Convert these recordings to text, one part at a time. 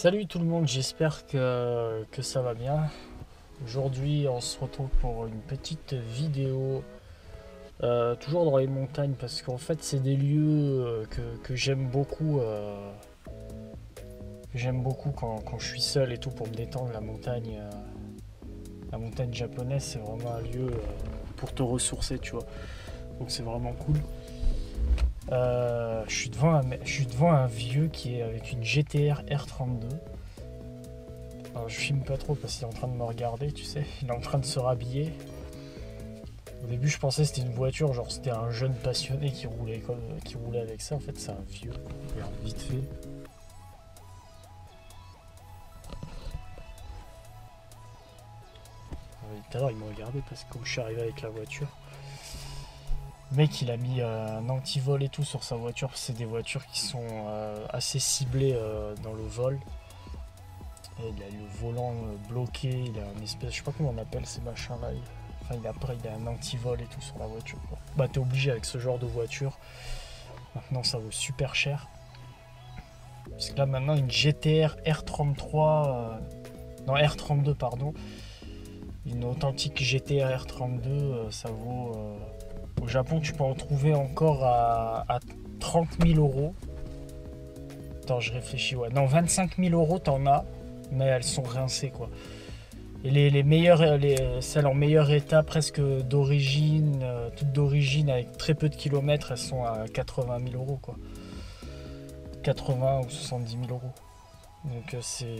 Salut tout le monde, j'espère que ça va bien. Aujourd'hui on se retrouve pour une petite vidéo, toujours dans les montagnes, parce qu'en fait c'est des lieux que j'aime beaucoup. J'aime beaucoup quand je suis seul et tout pour me détendre. La montagne japonaise, c'est vraiment un lieu pour te ressourcer, tu vois. Donc c'est vraiment cool. Je suis devant un vieux qui est avec une GTR R32. Alors, je filme pas trop parce qu'il est en train de me regarder, tu sais. Il est en train de se rhabiller. Au début, je pensais que c'était une voiture, genre c'était un jeune passionné qui roulait avec ça. En fait, c'est un vieux. Regarde, vite fait. Tout à l'heure, il me regardait parce que comme je suis arrivé avec la voiture, le mec, il a mis un anti-vol et tout sur sa voiture. C'est des voitures qui sont assez ciblées dans le vol. Et il a le volant bloqué, il a une espèce, je sais pas comment on appelle ces machins-là. Enfin, il a un anti-vol et tout sur la voiture, quoi. Bah, t'es obligé avec ce genre de voiture. Maintenant, ça vaut super cher. Parce que là, maintenant, une GTR R33, non, R32, pardon. Une authentique GTR R32, ça vaut. Au Japon, tu peux en trouver encore à 30 000 euros. Attends, je réfléchis, ouais. Non, 25 000 euros, t'en as. Mais elles sont rincées, quoi. Et les meilleures, celles en meilleur état, presque d'origine, toutes d'origine, avec très peu de kilomètres, elles sont à 80 000 euros, quoi. 80 ou 70 000 euros. Donc c'est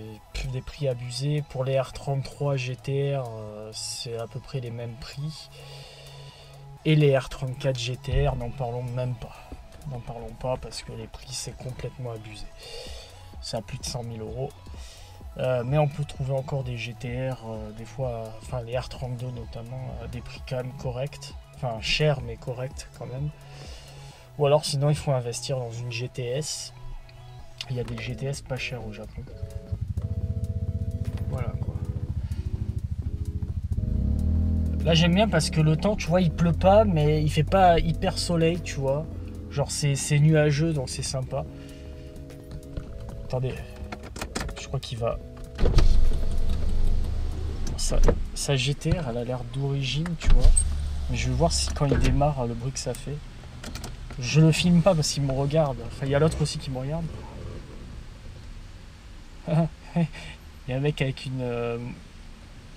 des prix abusés. Pour les R33 GTR, c'est à peu près les mêmes prix. Et les R34 GTR, n'en parlons même pas. N'en parlons pas parce que les prix, c'est complètement abusé. C'est à plus de 100 000 euros. Mais on peut trouver encore des GTR, des fois, enfin les R32 notamment, à des prix quand même corrects. Enfin cher mais correct quand même. Ou alors sinon il faut investir dans une GTS. Il y a des GTS pas chers au Japon. Voilà quoi. Là j'aime bien parce que le temps, tu vois, il pleut pas mais il fait pas hyper soleil, tu vois. Genre c'est nuageux donc c'est sympa. Attendez, je crois qu'il va... Sa GTR, elle a l'air d'origine, tu vois. Mais je vais voir si quand il démarre, le bruit que ça fait. Je le filme pas parce qu'il me regarde. Enfin, il y a l'autre aussi qui me regarde. Il y a un mec avec une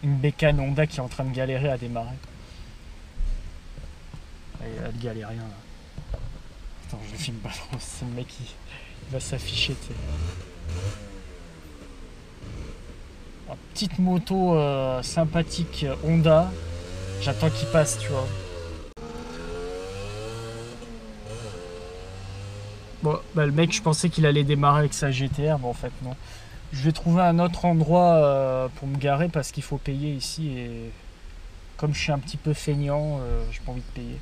bécane Honda qui est en train de galérer à démarrer. Elle galère rien là. Attends, je le filme pas trop. C'est le mec qui va s'afficher, tu sais. Petite moto sympathique Honda. J'attends qu'il passe, tu vois. Bon, bah, le mec, je pensais qu'il allait démarrer avec sa GTR. Bon, en fait, non. Je vais trouver un autre endroit pour me garer parce qu'il faut payer ici. Et comme je suis un petit peu feignant, j'ai pas envie de payer.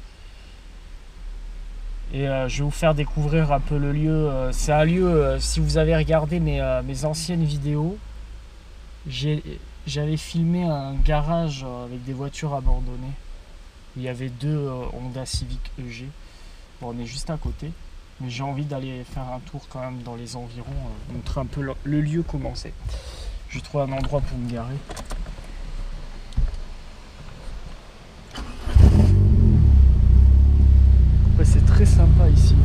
Et je vais vous faire découvrir un peu le lieu. C'est un lieu, si vous avez regardé mes anciennes vidéos, j'avais filmé un garage avec des voitures abandonnées. Il y avait deux Honda Civic EG. Bon, on est juste à côté. Mais j'ai envie d'aller faire un tour quand même dans les environs, montrer un peu le lieu comment c'est. Je vais trouver un endroit pour me garer. Ouais, c'est très sympa ici.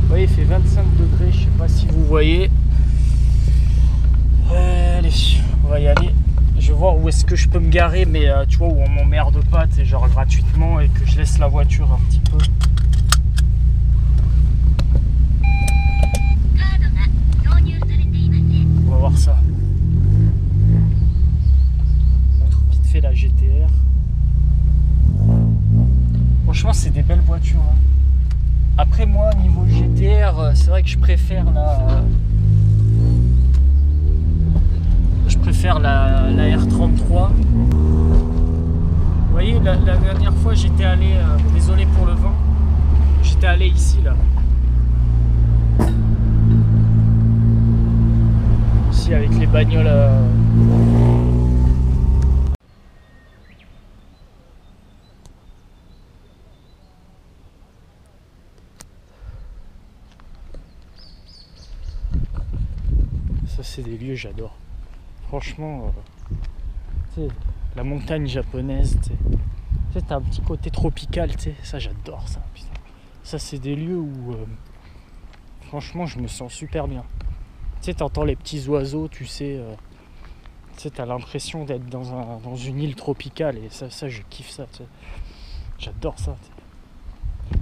Vous voyez, il fait 25 degrés, je sais pas si vous voyez. Allez, on va y aller. Je vais voir où est-ce que je peux me garer, mais tu vois, où on m'emmerde pas, c'est genre gratuitement et que je laisse la voiture un petit peu. On va voir ça. Je montre vite fait la GTR. Franchement, c'est des belles voitures. Hein. Après, moi, niveau GTR, c'est vrai que je préfère la R33. Vous voyez, la dernière fois, j'étais allé, désolé pour le vent, j'étais allé ici, là. Ici, avec les bagnoles. Ça Ça c'est des lieux j'adore. Franchement, tu sais, la montagne japonaise, tu sais, t'as un petit côté tropical, tu sais, ça j'adore ça, putain. Ça c'est des lieux où franchement je me sens super bien. Tu sais, t'entends les petits oiseaux, tu sais, t'as l'impression d'être dans une île tropicale et ça je kiffe ça, tu sais. J'adore ça. Tu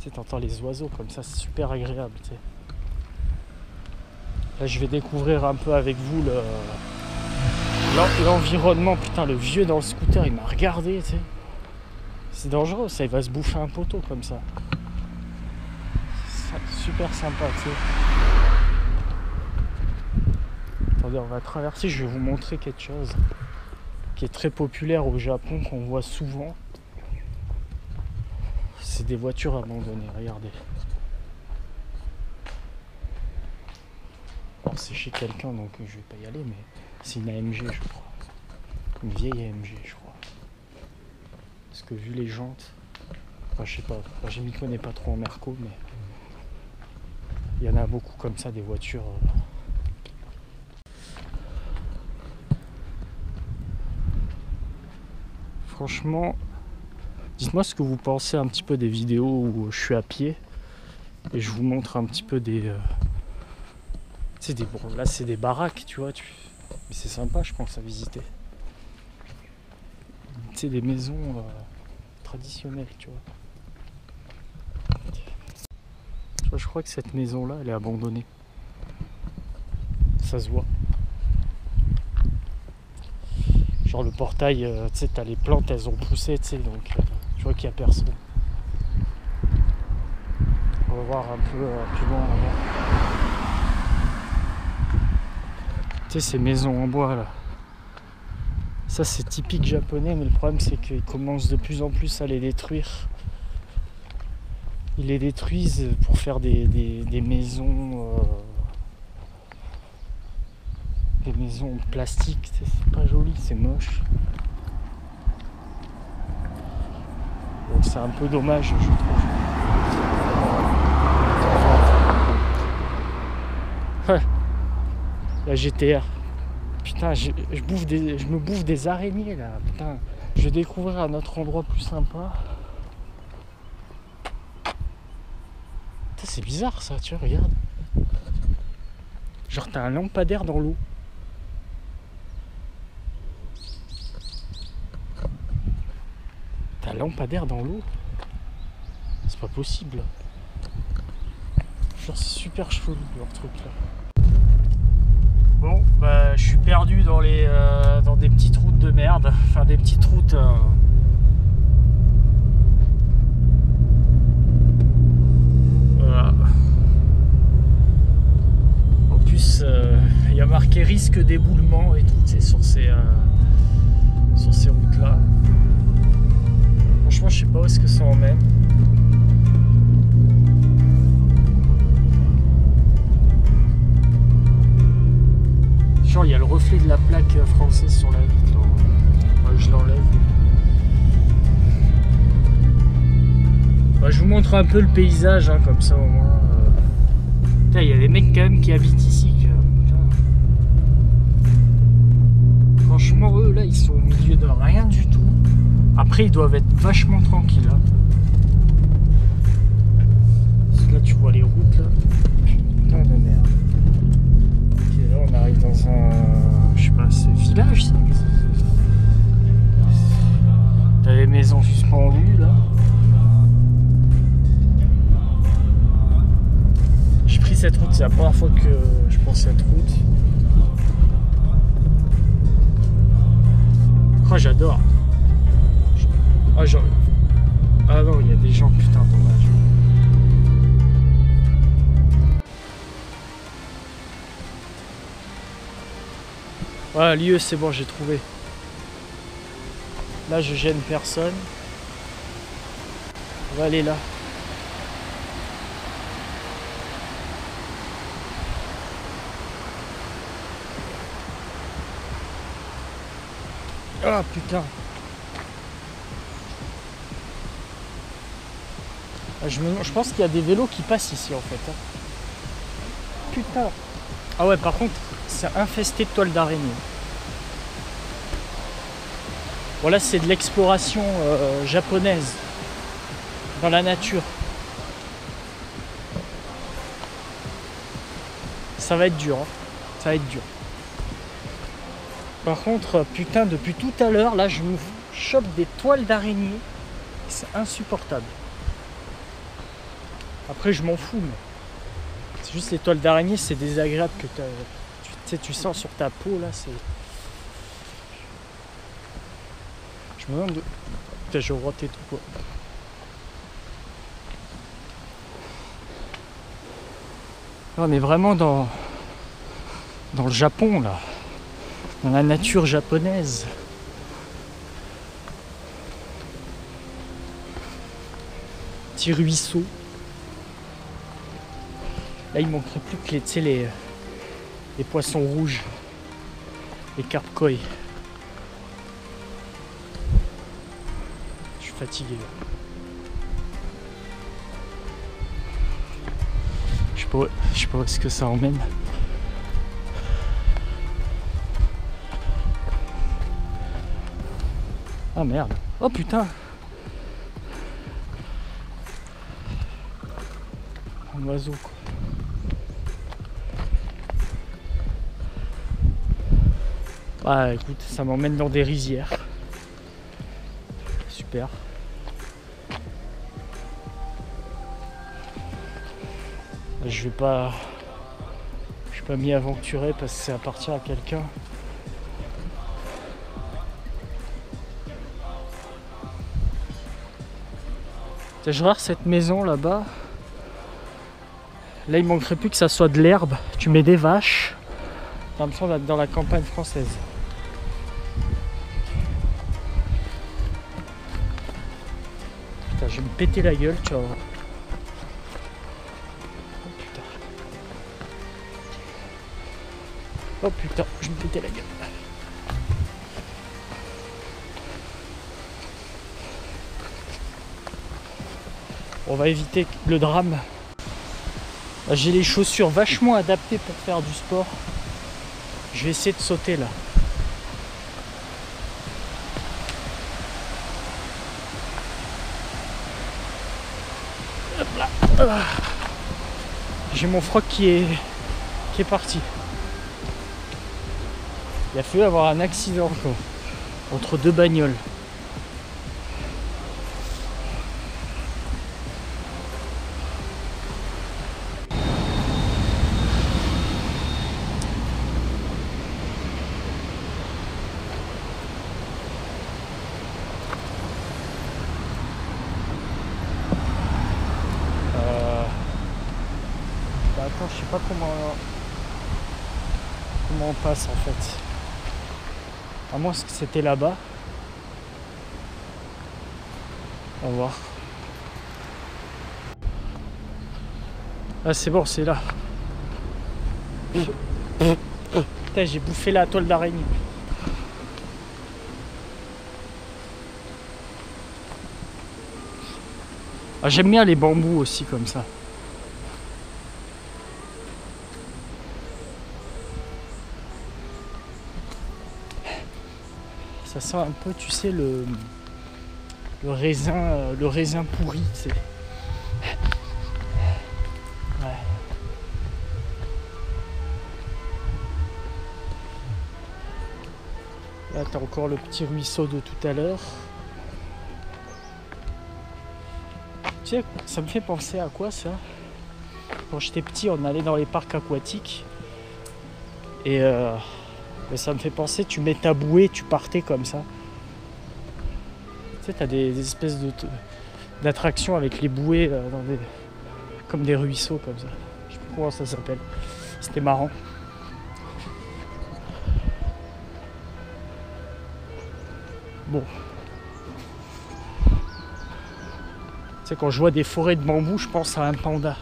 sais, t'entends les oiseaux comme ça, c'est super agréable, tu sais. Là je vais découvrir un peu avec vous l'environnement. Putain, le vieux dans le scooter il m'a regardé, tu sais. C'est dangereux ça, il va se bouffer un poteau comme ça. C'est super sympa, tu sais. Attendez, on va traverser, je vais vous montrer quelque chose qui est très populaire au Japon, qu'on voit souvent. C'est des voitures abandonnées, regardez. Alors c'est chez quelqu'un donc je vais pas y aller, mais c'est une AMG je crois. Une vieille AMG je crois. Parce que vu les jantes, enfin je sais pas, enfin, je m'y connais pas trop en Merco, mais il y en a beaucoup comme ça, des voitures. Franchement, dites-moi ce que vous pensez un petit peu des vidéos où je suis à pied et je vous montre un petit peu des... bon, là c'est des baraques, tu vois, mais c'est sympa je pense à visiter. Tu sais, des maisons traditionnelles, tu vois. Je crois que cette maison là elle est abandonnée. Ça se voit. Genre le portail, tu sais, t'as les plantes, elles ont poussé, tu sais, donc tu vois qu'il n'y a personne. On va voir un peu plus loin là-bas. Tu sais, ces maisons en bois là. Ça c'est typique japonais, mais le problème c'est qu'ils commencent de plus en plus à les détruire. Ils les détruisent pour faire des maisons... des maisons en plastique, c'est pas joli, c'est moche. Donc c'est un peu dommage, je trouve. Ouais. La GTR. Putain, je me bouffe des araignées là. Putain. Je vais découvrir un autre endroit plus sympa. Putain, c'est bizarre ça, tu vois, regarde. Genre t'as un lampadaire dans l'eau. T'as un lampadaire dans l'eau? C'est pas possible. Genre c'est super chelou leur truc là. Bon, bah je suis perdu dans des petites routes de merde. Enfin des petites routes... Voilà. En plus, il y a marqué risque d'éboulement et tout, tu sais, sur ces routes là. Franchement, je sais pas où est-ce que ça emmène. Genre, il y a le reflet de la plaque française sur la vitre. Ouais, je l'enlève. Bah, je vous montre un peu le paysage, hein, comme ça au moins. Putain, il y a des mecs quand même qui habitent ici. Franchement, eux là, ils sont au milieu de rien du tout. Après, ils doivent être vachement tranquilles. Hein. Parce que là, tu vois les routes là. Putain de merde. Ok, là, on arrive dans un. Je sais pas, c'est village ça. T'as les maisons suspendues là. J'ai pris cette route, c'est la première fois que je prends cette route. Oh, j'adore. Ah, genre... ah non, il y a des gens, putain, dommage. Voilà, lieu, c'est bon, j'ai trouvé. Là, je gêne personne. On va aller là. Ah putain. Je pense qu'il y a des vélos qui passent ici en fait. Putain. Ah ouais, par contre, c'est infesté de toiles d'araignée. Voilà, c'est de l'exploration japonaise dans la nature. Ça va être dur, hein. Ça va être dur. Par contre, putain, depuis tout à l'heure, là, je me chope des toiles d'araignée. C'est insupportable. Après, je m'en fous, mais c'est juste les toiles d'araignée, c'est désagréable que tu sens sur ta peau, là, c'est... Je me demande de... Putain, j'ai roté tout, quoi. Là, on est vraiment dans le Japon, là. Dans la nature japonaise. Petit ruisseau. Là, il manquerait plus que les poissons rouges. Les carpes koi. Je suis fatigué, là. Je sais pas où est-ce que ça emmène. Ah merde. Oh putain. Un oiseau, quoi. Ah écoute, ça m'emmène dans des rizières. Super. Je vais pas m'y aventurer parce que ça appartient à quelqu'un. Je regarde cette maison là-bas. Là, il manquerait plus que ça soit de l'herbe. Tu mets des vaches. J'ai l'impression d'être dans la campagne française. Putain, je vais me péter la gueule, tu vois. Oh putain. Oh putain, je vais me péter la gueule. On va éviter le drame. J'ai les chaussures vachement adaptées pour faire du sport. Je vais essayer de sauter là. Hop là. J'ai mon froc qui est parti. Il a fallu avoir un accident, quoi, entre deux bagnoles. Attends, je sais pas comment on passe en fait. À moins que c'était là-bas. On va voir. Ah c'est bon, c'est là. Putain, j'ai bouffé la toile d'araignée. Ah, j'aime bien les bambous aussi comme ça. Ça sent un peu, tu sais, le raisin pourri, tu sais. Ouais. Là, t'as encore le petit ruisseau de tout à l'heure. Tu sais, ça me fait penser à quoi ça? Quand j'étais petit, on allait dans les parcs aquatiques. Et ça me fait penser, tu mets ta bouée, tu partais comme ça. Tu sais, t'as des espèces d'attractions avec les bouées comme des ruisseaux comme ça. Je sais pas comment ça s'appelle. C'était marrant. Bon. Tu sais, quand je vois des forêts de bambou, je pense à un panda.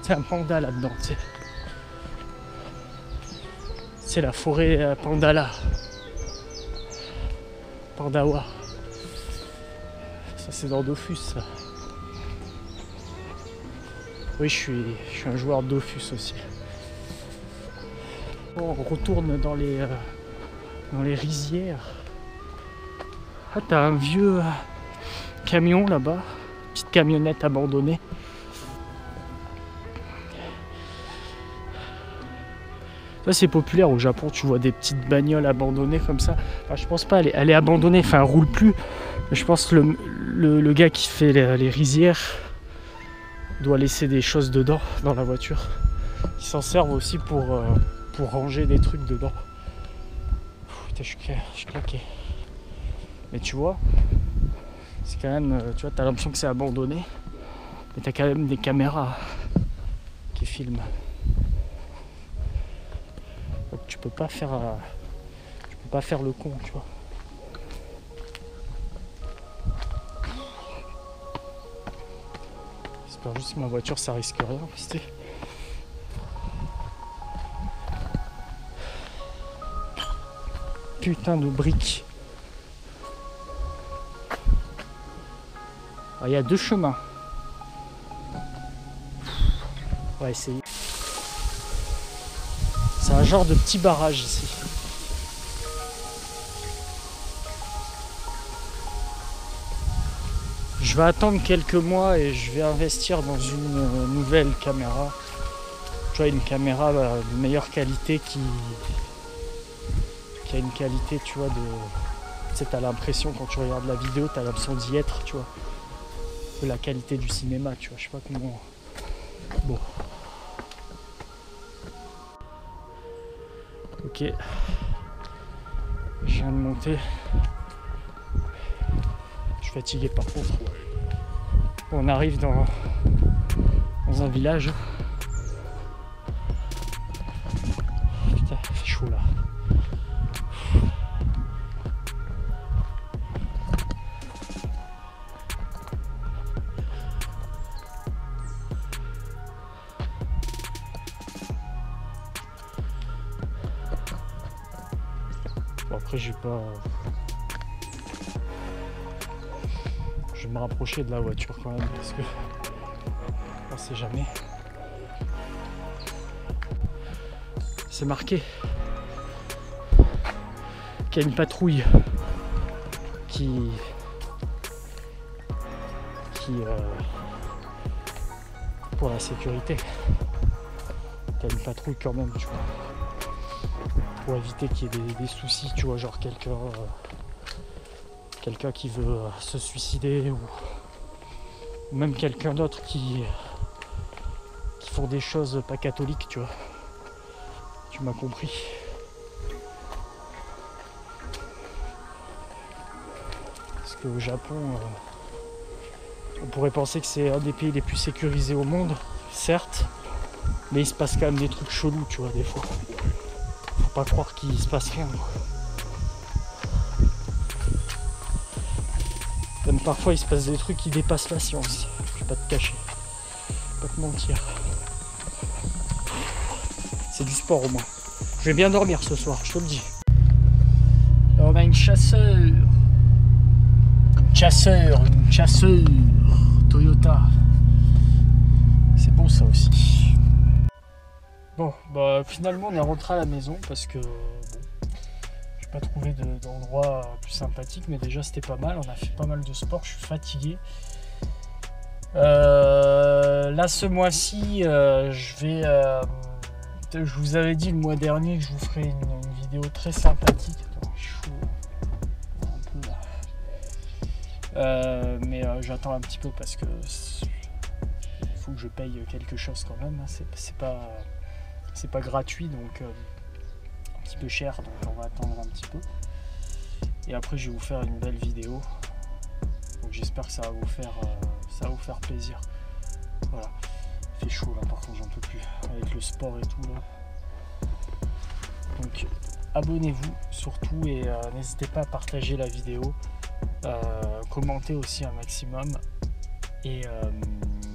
C'est un panda là-dedans, tu sais. C'est la forêt Pandala. Pandawa. Ça c'est dans Dofus ça. Oui, je suis un joueur de Dofus aussi. Bon, on retourne dans les rizières. Ah, t'as un vieux camion là-bas, petite camionnette abandonnée. Ça c'est populaire au Japon, tu vois des petites bagnoles abandonnées comme ça. Enfin, je pense pas, elle est abandonnée, enfin elle roule plus. Mais je pense que le gars qui fait les rizières doit laisser des choses dedans, dans la voiture. Ils s'en servent aussi pour ranger des trucs dedans. Putain, je suis claqué. Mais tu vois, c'est quand même, tu vois, t'as l'impression que c'est abandonné. Mais t'as quand même des caméras qui filment. Donc tu peux pas faire le con, tu vois. J'espère juste que ma voiture ça risque rien, tu sais. Putain de briques. Il y a deux chemins. On va essayer. C'est un genre de petit barrage ici. Je vais attendre quelques mois et je vais investir dans une nouvelle caméra. Tu vois, une caméra de meilleure qualité qui a une qualité, tu vois, de... Tu sais, t'as l'impression quand tu regardes la vidéo, t'as l'impression d'y être, tu vois. De la qualité du cinéma, tu vois, je sais pas comment... Bon. Ok. Je viens de monter. Je suis fatigué par contre. On arrive dans un village. Putain, c'est chaud là. Bon, après j'ai pas... Je vais me rapprocher de la voiture quand même parce que on sait jamais. C'est marqué qu'il y a une patrouille qui pour la sécurité. Il y a une patrouille quand même, tu vois. Pour éviter qu'il y ait des soucis, tu vois, genre quelqu'un qui veut se suicider ou même quelqu'un d'autre qui font des choses pas catholiques, tu vois. Tu m'as compris. Parce qu'au Japon, on pourrait penser que c'est un des pays les plus sécurisés au monde, certes, mais il se passe quand même des trucs chelous, tu vois, des fois. Faut pas croire qu'il se passe rien. Même parfois il se passe des trucs qui dépassent la science. Je vais pas te cacher. Je vais pas te mentir. C'est du sport au moins. Je vais bien dormir ce soir, je te le dis. Là, on a une chasseur. Une chasseur. Toyota. C'est bon ça aussi. Bon, bah finalement on est rentré à la maison parce que bon, j'ai pas trouvé d'endroit plus sympathique, mais déjà c'était pas mal. On a fait pas mal de sport, je suis fatigué. Là ce mois-ci, je vous avais dit le mois dernier que je vous ferai une vidéo très sympathique. Attends, je suis chaud un peu là. Mais j'attends un petit peu parce que il faut que je paye quelque chose quand même. C'est pas gratuit, donc un petit peu cher, donc on va attendre un petit peu. Et après je vais vous faire une belle vidéo. Donc j'espère que ça va vous faire plaisir. Voilà. Il fait chaud là, par contre j'en peux plus. Avec le sport et tout là. Donc abonnez-vous surtout et n'hésitez pas à partager la vidéo. Commentez aussi un maximum. Et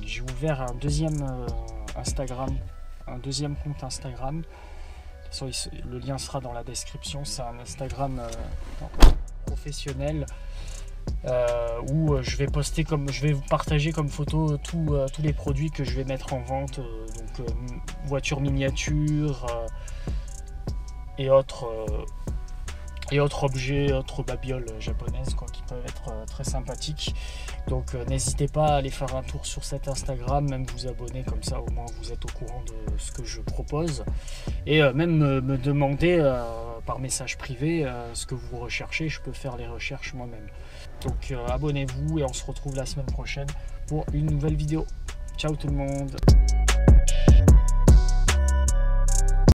j'ai ouvert un deuxième Instagram. Un deuxième compte Instagram. De toute façon, le lien sera dans la description. C'est un Instagram professionnel où je vais vous partager comme photo tous les produits que je vais mettre en vente. Donc voitures miniatures, et autres objets, autres babioles japonaises quoi, qui peuvent être très sympathiques. Donc n'hésitez pas à aller faire un tour sur cet Instagram, même vous abonner, comme ça au moins vous êtes au courant de ce que je propose. Et même me demander par message privé ce que vous recherchez, je peux faire les recherches moi-même. Donc abonnez-vous et on se retrouve la semaine prochaine pour une nouvelle vidéo. Ciao tout le monde!